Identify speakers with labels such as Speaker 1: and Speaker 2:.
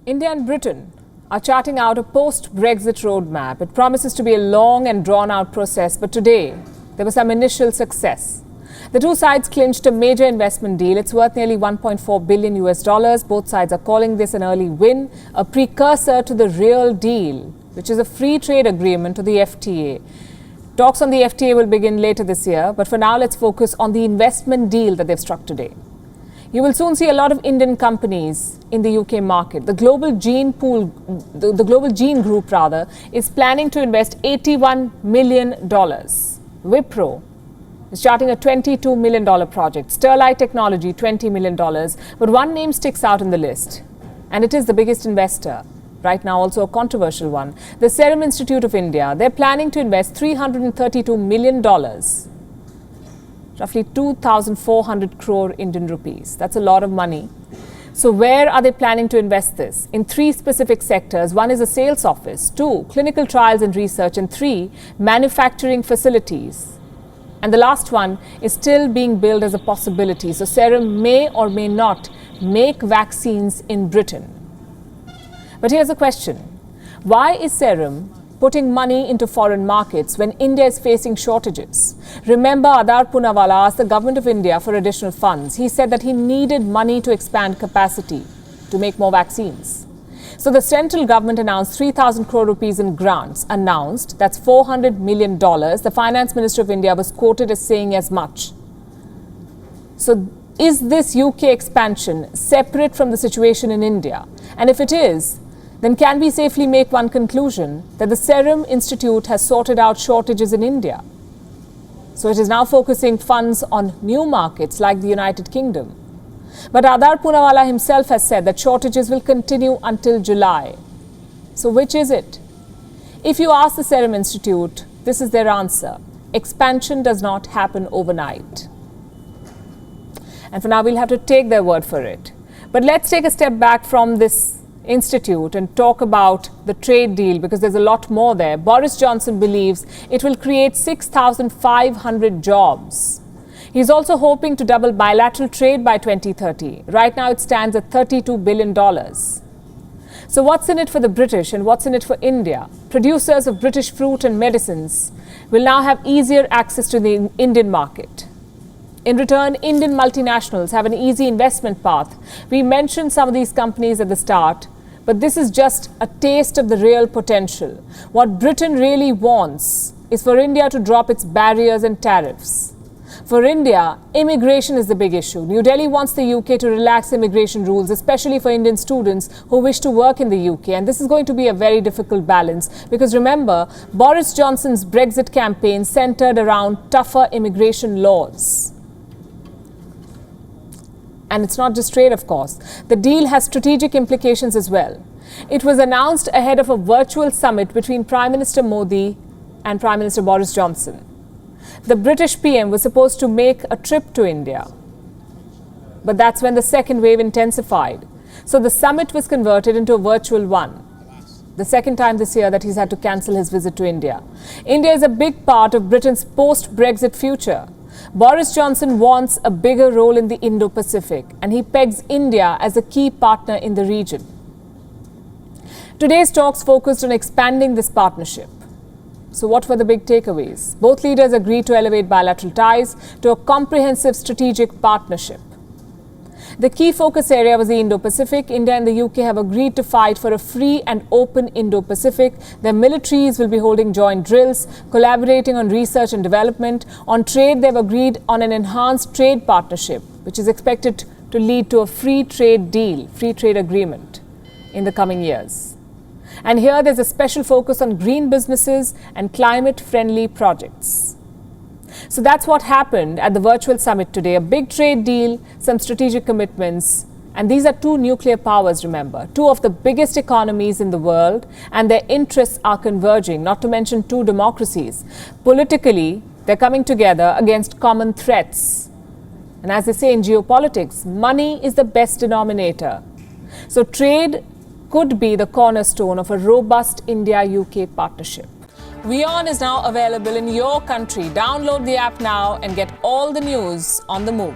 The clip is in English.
Speaker 1: India and Britain are charting out a post-Brexit roadmap. It promises to be a long and drawn-out process, but today there was some initial success. The two sides clinched a major investment deal. It's worth nearly $1.4 billion US. Both sides are calling this an early win, a precursor to the real deal, which is a free trade agreement to the FTA. Talks on the FTA will begin later this year, but for now let's focus on the investment deal that they've struck today. You will soon see a lot of Indian companies in the UK market. The Global Gene Group is planning to invest $81 million. Wipro is charting a $22 million project. Sterlite Technology, $20 million. But one name sticks out in the list, and it is the biggest investor. Right now, also a controversial one. The Serum Institute of India. They're planning to invest $332 million. Roughly 2,400 crore Indian rupees. That's a lot of money. So where are they planning to invest this? In three specific sectors. One is a sales office, two, clinical trials and research, and three, manufacturing facilities. And the last one is still being billed as a possibility. So Serum may or may not make vaccines in Britain. But here's the question. Why is Serum putting money into foreign markets when India is facing shortages? Remember, Adar Poonawalla asked the government of India for additional funds. He said that he needed money to expand capacity to make more vaccines. So the central government announced 3,000 crore rupees in grants. Announced, that's $400 million. The finance minister of India was quoted as saying as much. So is this UK expansion separate from the situation in India? And if it is, then can we safely make one conclusion that the Serum Institute has sorted out shortages in India? So it is now focusing funds on new markets like the United Kingdom. But Adar Poonawalla himself has said that shortages will continue until July. So which is it? If you ask the Serum Institute, this is their answer. Expansion does not happen overnight. And for now, we'll have to take their word for it. But let's take a step back from this institute and talk about the trade deal, because there's a lot more there. Boris Johnson believes it will create 6,500 jobs. He's also hoping to double bilateral trade by 2030. Right now it stands at $32 billion. So what's in it for the British and what's in it for India? Producers of British fruit and medicines will now have easier access to the Indian market. In return, Indian multinationals have an easy investment path. We mentioned some of these companies at the start, but this is just a taste of the real potential. What Britain really wants is for India to drop its barriers and tariffs. For India, immigration is the big issue. New Delhi wants the UK to relax immigration rules, especially for Indian students who wish to work in the UK. And this is going to be a very difficult balance, because remember, Boris Johnson's Brexit campaign centered around tougher immigration laws. And it's not just trade, of course. The deal has strategic implications as well. It was announced ahead of a virtual summit between Prime Minister Modi and Prime Minister Boris Johnson. The British PM was supposed to make a trip to India, but that's when the second wave intensified. So the summit was converted into a virtual one. The second time this year that he's had to cancel his visit to India. India is a big part of Britain's post-Brexit future. Boris Johnson wants a bigger role in the Indo-Pacific, and he pegs India as a key partner in the region. Today's talks focused on expanding this partnership. So what were the big takeaways? Both leaders agreed to elevate bilateral ties to a comprehensive strategic partnership. The key focus area was the Indo-Pacific. India and the UK have agreed to fight for a free and open Indo-Pacific. Their militaries will be holding joint drills, collaborating on research and development. On trade, they've agreed on an enhanced trade partnership, which is expected to lead to a free trade deal, free trade agreement in the coming years. And here there's a special focus on green businesses and climate-friendly projects. So that's what happened at the virtual summit today. A big trade deal, some strategic commitments. And these are two nuclear powers, remember. Two of the biggest economies in the world, and their interests are converging, not to mention two democracies. Politically, they're coming together against common threats. And as they say in geopolitics, money is the best denominator. So trade could be the cornerstone of a robust India-UK partnership. WION is now available in your country. Download the app now and get all the news on the move.